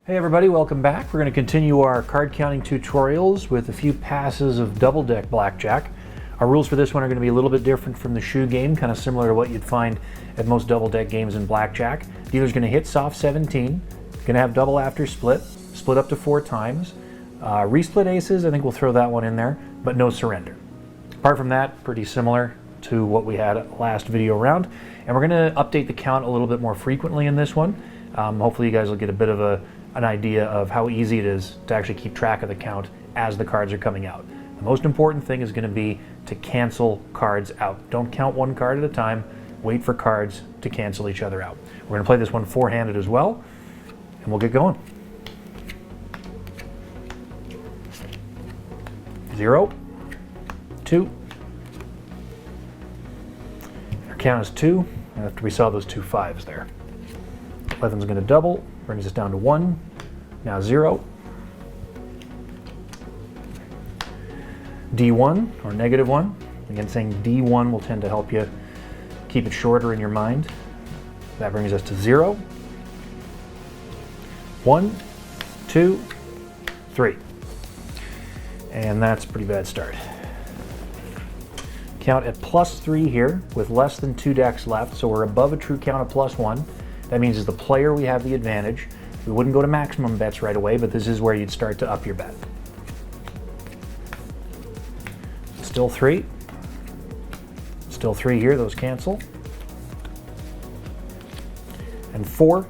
Hey everybody, welcome back. We're going to continue our card counting tutorials with a few passes of double deck blackjack. Our rules for this one are going to be a little bit different from the shoe game, kind of similar to what you'd find at most double deck games in blackjack. Dealer's going to hit soft 17, going to have double after split, split up to 4 times. Resplit Aces, I think we'll throw that one in there, but no surrender. Apart from that, pretty similar to what we had last video round. And we're going to update the count a little bit more frequently in this one. Hopefully you guys will get a bit of an idea of how easy it is to actually keep track of the count as the cards are coming out. The most important thing is going to be to cancel cards out. Don't count one card at a time. Wait for cards to cancel each other out. We're going to play this one four-handed as well, and we'll get going. 0, 2. Our count is 2, after we saw those 2 5s there. 11's going to double, brings us down to 1. Now 0. D1 or negative 1. Again, saying D1 will tend to help you keep it shorter in your mind. That brings us to 0. 1, 2, 3. And that's a pretty bad start. Count at +3 here with less than 2 decks left, so we're above a true count of +1. That means as the player we have the advantage. We wouldn't go to maximum bets right away, but this is where you'd start to up your bet. Still 3. Still 3 here, those cancel. And 4,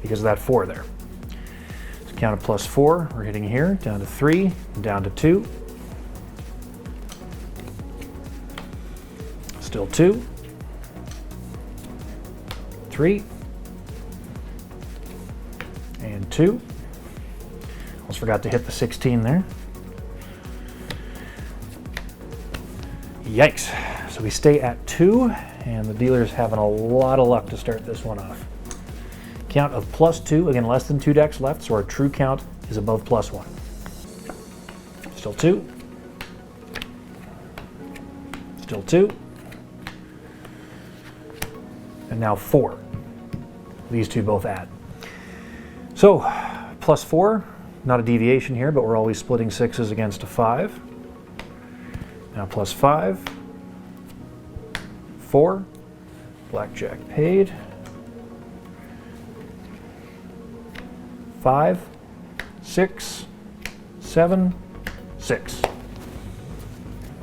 because of that 4 there. So count of +4, we're hitting here, down to 3, down to 2. Still 2. 3. And 2. Almost forgot to hit the 16 there. Yikes. So we stay at 2, and the dealer's having a lot of luck to start this one off. Count of +2, again less than 2 decks left, so our true count is above +1. Still 2. Still 2. And now 4. These two both add. So, +4, not a deviation here, but we're always splitting 6s against a 5. Now +5, 4, blackjack paid. 5, 6, 7, 6.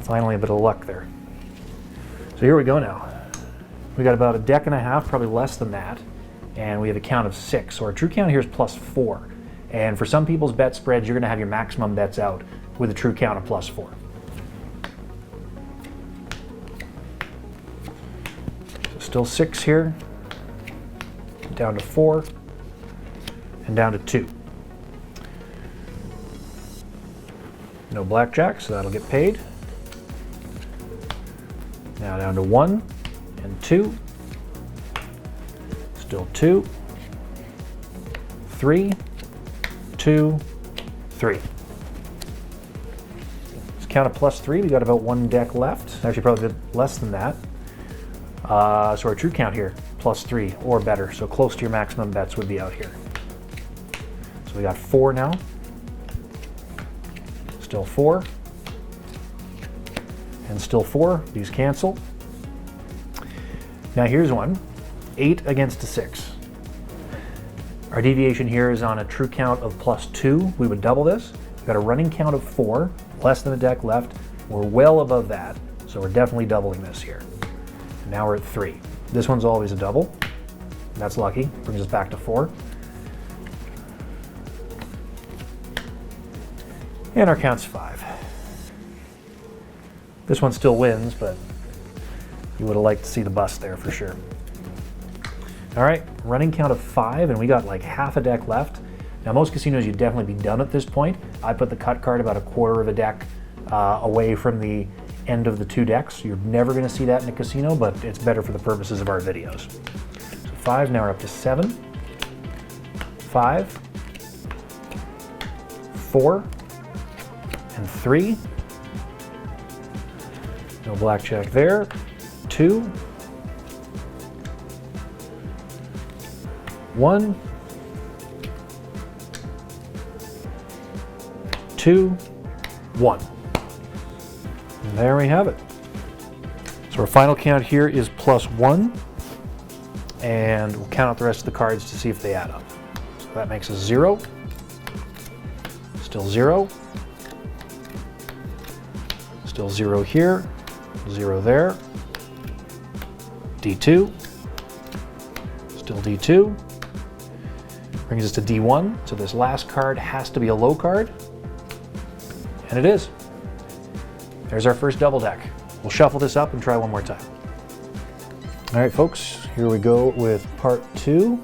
Finally a bit of luck there. So here we go now. We got about a deck and a half, probably less than that. And we have a count of 6. So our true count here is +4. And for some people's bet spreads, you're going to have your maximum bets out with a true count of +4. So still 6 here, down to 4, and down to 2. No blackjack, so that'll get paid. Now down to 1 and 2. Still 2, 3, 2, 3. Let's count a +3. We got about 1 deck left. Actually, probably a bit less than that. So our true count here, +3 or better. So close to your maximum bets would be out here. So we got 4 now. Still 4. And still 4. These cancel. Now here's one. 8 against a 6. Our deviation here is on a true count of +2. We would double this. We've got a running count of 4, less than a deck left. We're well above that, so we're definitely doubling this here. And now we're at 3. This one's always a double. That's lucky. Brings us back to 4. And our count's 5. This one still wins, but you would have liked to see the bust there for sure. All right, running count of 5, and we got like half a deck left. Now most casinos you'd definitely be done at this point. I put the cut card about a quarter of a deck away from the end of the 2 decks. You're never gonna see that in a casino, but it's better for the purposes of our videos. So 5, now we're up to 7, 5, 4, and 3. No blackjack there. 2, 1, 2, 1. And there we have it. So our final count here is +1, and we'll count out the rest of the cards to see if they add up. So that makes us 0, still 0, still 0 here, 0 there, D2, still D2, brings us to D1, so this last card has to be a low card, and it is. There's our first double deck. We'll shuffle this up and try one more time. All right, folks, here we go with part 2.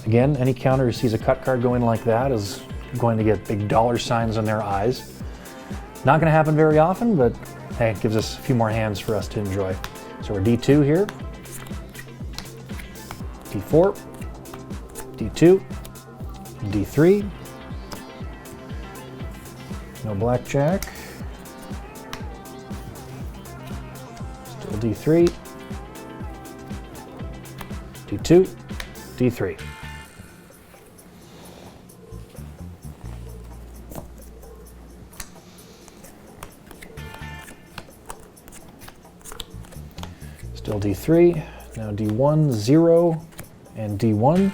Again, any counter who sees a cut card go in like that is going to get big dollar signs on their eyes. Not going to happen very often, but hey, it gives us a few more hands for us to enjoy. So we're D2 here, D4, D2, D3, no blackjack, still D3, D2, D3. Still D3, now D1, 0, and D1,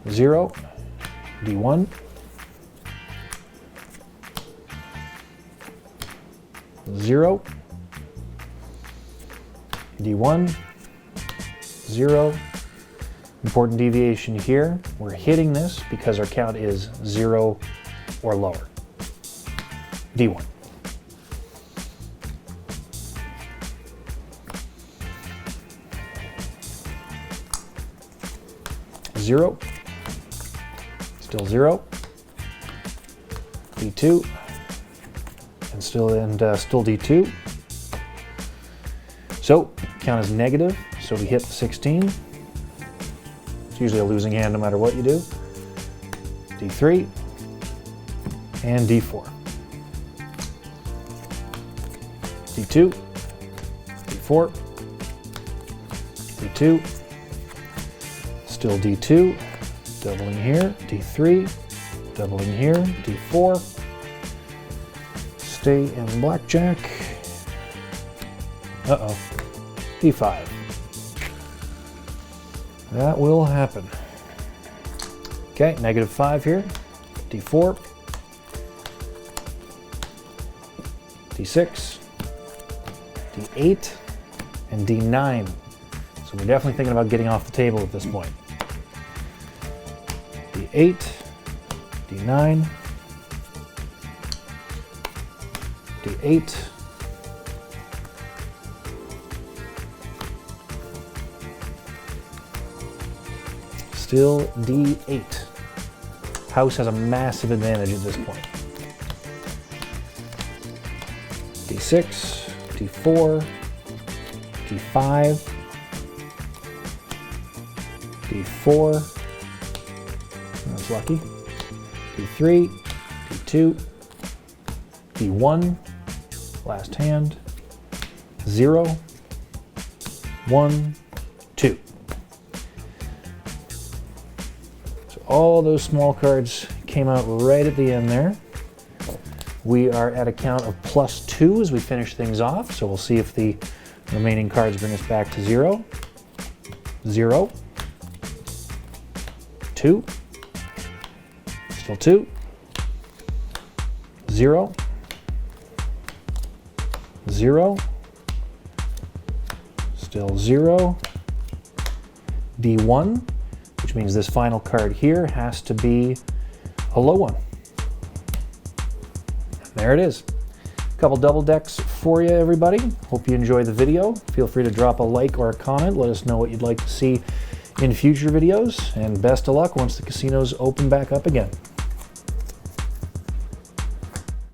0, D1, zero, D1, 0. Important deviation here. We're hitting this because our count is 0 or lower. D1. Zero, still 0, D2, and still D2. So count is negative, so we hit 16. It's usually a losing hand no matter what you do. D3 and D4. D2, D4, D2. Still D2, doubling here, D3, doubling here, D4, stay in blackjack, D5. That will happen. Okay, -5 here, D4, D6, D8, and D9. So we're definitely thinking about getting off the table at this point. D8, D9, D8, still D8. House has a massive advantage at this point. D6, D4, D5, D4, that's lucky, D3, D2, D1, last hand, 0, 1, 2. So all those small cards came out right at the end there. We are at a count of +2 as we finish things off, so we'll see if the remaining cards bring us back to 0, 0, 2, still 2, 0, 0, still 0, D1, which means this final card here has to be a low one. There it is. A couple double decks for you, everybody. Hope you enjoyed the video. Feel free to drop a like or a comment. Let us know what you'd like to see in future videos, and best of luck once the casinos open back up again.